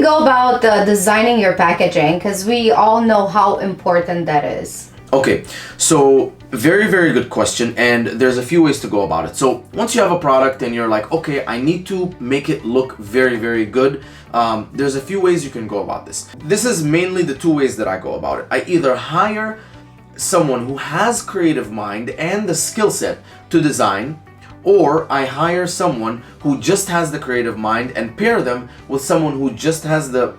go about designing your packaging? Because we all know how important that is. Okay, so very, very good question, and there's a few ways to go about it. So once you have a product and you're like, okay, I need to make it look very, very good, there's a few ways you can go about this. This is mainly the two ways that I go about it. I either hire someone who has creative mind and the skill set to design, or I hire someone who just has the creative mind and pair them with someone who just has the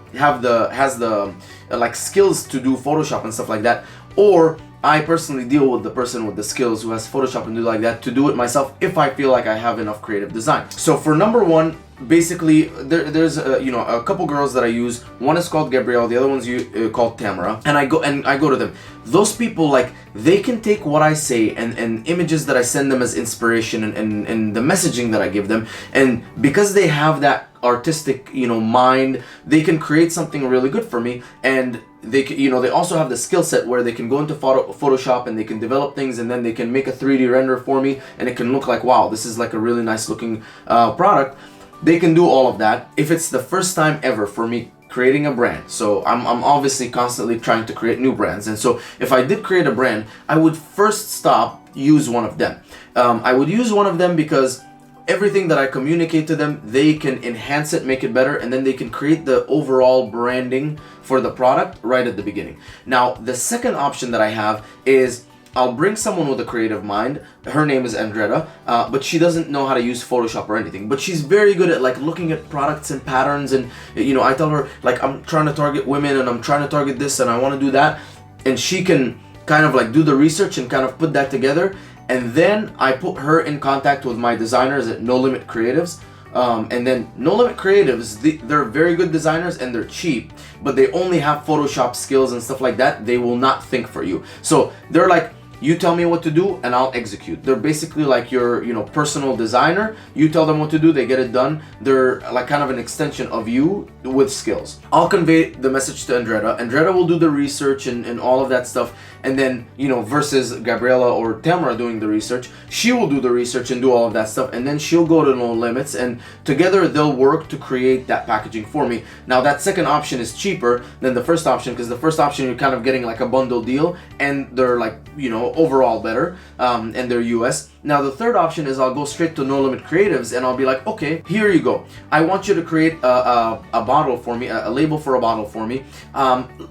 like skills to do Photoshop and stuff like that. Or I personally deal with the person with the skills who has Photoshop and do like that to do it myself if I feel like I have enough creative design. So for number one, basically there's a couple girls that I use. One is called Gabrielle, the other one's called Tamara, and I go to them. Those people, like, they can take what I say and images that I send them as inspiration and the messaging that I give them, and because they have that artistic mind, they can create something really good for me. And they also have the skill set where they can go into Photoshop and they can develop things, and then they can make a 3D render for me, and it can look like, wow, this is like a really nice looking product. They can do all of that if it's the first time ever for me creating a brand. So I'm obviously constantly trying to create new brands, and so if I did create a brand, I would first use one of them. I would use one of them because everything that I communicate to them, they can enhance it, make it better, and then they can create the overall branding for the product right at the beginning. Now, the second option that I have is I'll bring someone with a creative mind. Her name is Andretta, but she doesn't know how to use Photoshop or anything, but she's very good at like looking at products and patterns, and I tell her, like, I'm trying to target women and I'm trying to target this and I want to do that, and she can kind of like do the research and kind of put that together. And then I put her in contact with my designers at No Limit Creatives. And then No Limit Creatives, they're very good designers and they're cheap, but they only have Photoshop skills and stuff like that. They will not think for you. So they're like, you tell me what to do and I'll execute. They're basically like your personal designer. You tell them what to do, they get it done. They're like kind of an extension of you with skills. I'll convey the message to Andretta. Andretta will do the research and all of that stuff. And then, versus Gabriella or Tamara doing the research, she will do the research and do all of that stuff. And then she'll go to No Limits, and together they'll work to create that packaging for me. Now, that second option is cheaper than the first option, because the first option you're kind of getting like a bundle deal, and they're like, overall better, and they're US. Now, the third option is I'll go straight to No Limit Creatives and I'll be like, okay, here you go. I want you to create a bottle for me, a label for a bottle for me.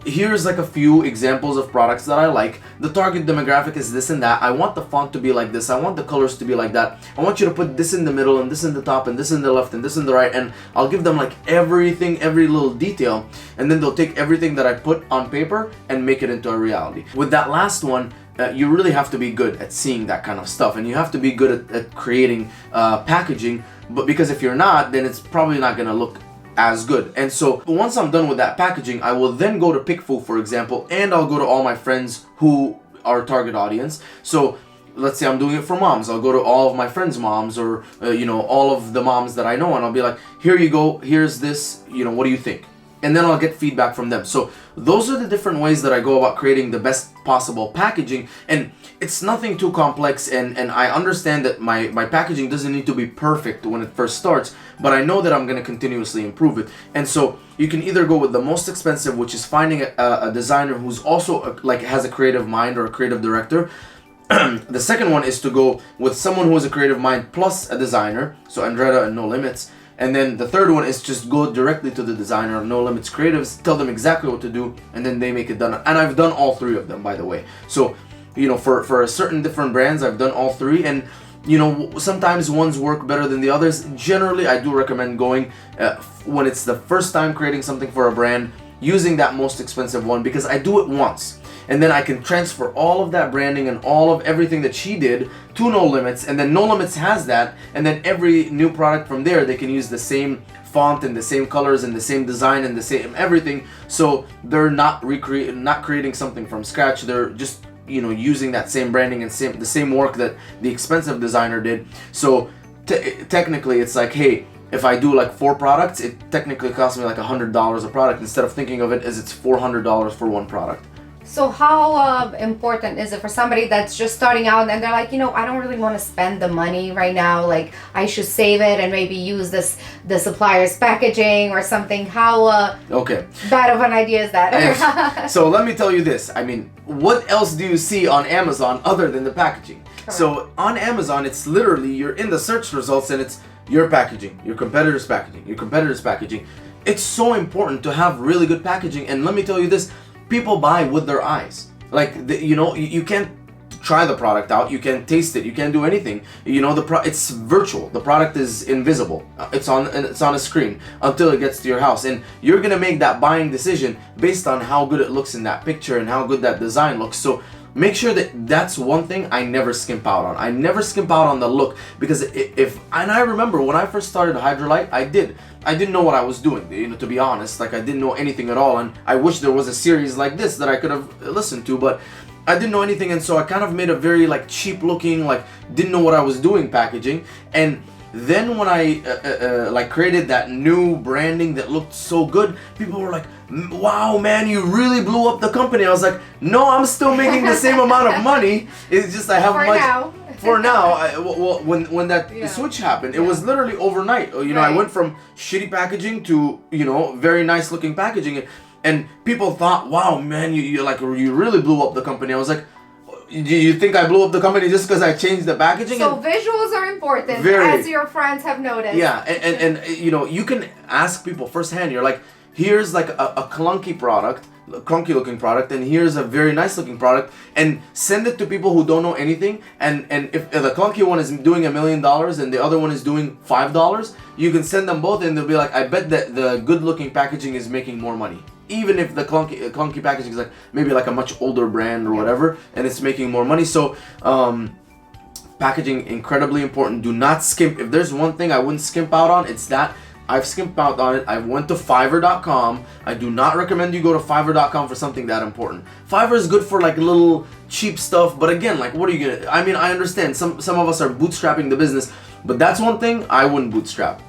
Here's like a few examples of products that I like. The target demographic is this and that. I want the font to be like this. I want the colors to be like that. I want you to put this in the middle and this in the top and this in the left and this in the right. And I'll give them like everything, every little detail. And then they'll take everything that I put on paper and make it into a reality. With that last one, you really have to be good at seeing that kind of stuff, and you have to be good at creating packaging, but because if you're not, then it's probably not going to look as good. And so once I'm done with that packaging, I will then go to Pickfu, for example, and I'll go to all my friends who are target audience. So let's say I'm doing it for moms. I'll go to all of my friends' moms, or all of the moms that I know, and I'll be like, here you go, here's this, what do you think? And then I'll get feedback from them. So those are the different ways that I go about creating the best possible packaging. And it's nothing too complex, and I understand that my packaging doesn't need to be perfect when it first starts, but I know that I'm going to continuously improve it. And so you can either go with the most expensive, which is finding a designer who's also has a creative mind, or a creative director. The second one is to go with someone who has a creative mind plus a designer, so Andretta and No Limits. And then the third one is just go directly to the designer of No Limits Creatives, tell them exactly what to do, and then they make it done. And I've done all three of them, by the way. So, for a certain different brands, I've done all three. And, sometimes ones work better than the others. Generally, I do recommend going when it's the first time creating something for a brand, using that most expensive one, because I do it once. And then I can transfer all of that branding and all of everything that she did to No Limits, and then No Limits has that, and then every new product from there, they can use the same font and the same colors and the same design and the same everything. So they're not creating something from scratch. They're just using that same branding and the same work that the expensive designer did. So technically, it's like, hey, if I do like 4 products, it technically costs me like $100 a product, instead of thinking of it as it's $400 for one product. So how important is it for somebody that's just starting out and they're like, I don't really want to spend the money right now. Like I should save it and maybe use the supplier's packaging or something. How Okay. bad of an idea is that? So let me tell you this. I mean, what else do you see on Amazon other than the packaging? Correct. So on Amazon, it's literally, you're in the search results and it's your packaging, your competitor's packaging, your competitor's packaging. It's so important to have really good packaging. And let me tell you this, people buy with their eyes. Like, you can't try the product out, you can't taste it, you can't do anything. It's virtual. The product is invisible. It's on a screen until it gets to your house. And you're gonna make that buying decision based on how good it looks in that picture and how good that design looks. So make sure that's one thing I never skimp out on. I never skimp out on the look, because and I remember when I first started Hydrolite, I didn't know what I was doing, to be honest. Like I didn't know anything at all, and I wish there was a series like this that I could have listened to, but I didn't know anything, and so I kind of made a very like cheap looking, like didn't know what I was doing packaging. And then when I created that new branding that looked so good, people were like, wow man, you really blew up the company. I was like, no, I'm still making the same amount of money. It's just I have for now. When that switch happened, it was literally overnight. I went from shitty packaging to very nice looking packaging, and people thought, wow man, you really blew up the company. I was like, you think I blew up the company just because I changed the packaging? So visuals are important, as your friends have noticed. Yeah, and you can ask people firsthand. You're like, here's like a clunky product, a clunky looking product, and here's a very nice looking product, and send it to people who don't know anything. And if the clunky one is doing $1 million and the other one is doing $5, you can send them both, and they'll be like, I bet that the good looking packaging is making more money. Even if the clunky packaging is like maybe like a much older brand or whatever, and it's making more money. So packaging, incredibly important. Do not skimp. If there's one thing I wouldn't skimp out on, it's that. I've skimped out on it. I went to Fiverr.com. I do not recommend you go to Fiverr.com for something that important. Fiverr is good for like little cheap stuff, but again, like what are you gonna, I mean, I understand some of us are bootstrapping the business, but that's one thing I wouldn't bootstrap.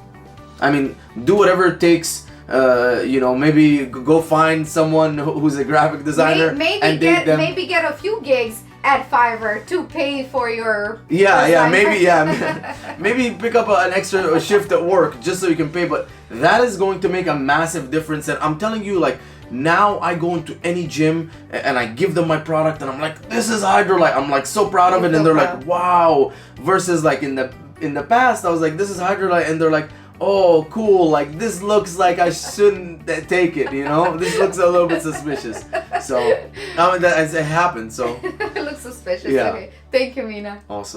I mean, do whatever it takes. Maybe go find someone who's a graphic designer and date them. Maybe get a few gigs at Fiverr to pay for your maybe pick up an extra shift at work just so you can pay, but that is going to make a massive difference. And I'm telling you, like, now I go into any gym and I give them my product and I'm like, this is Hydrolite. I'm like so proud of it, and they're like, wow. Versus like in the past, I was like, this is Hydrolite, and they're like, oh cool, like this looks like I shouldn't take it, this looks a little bit suspicious. So that it happened, so it looks suspicious. Yeah. Okay, thank you, Mina. Awesome.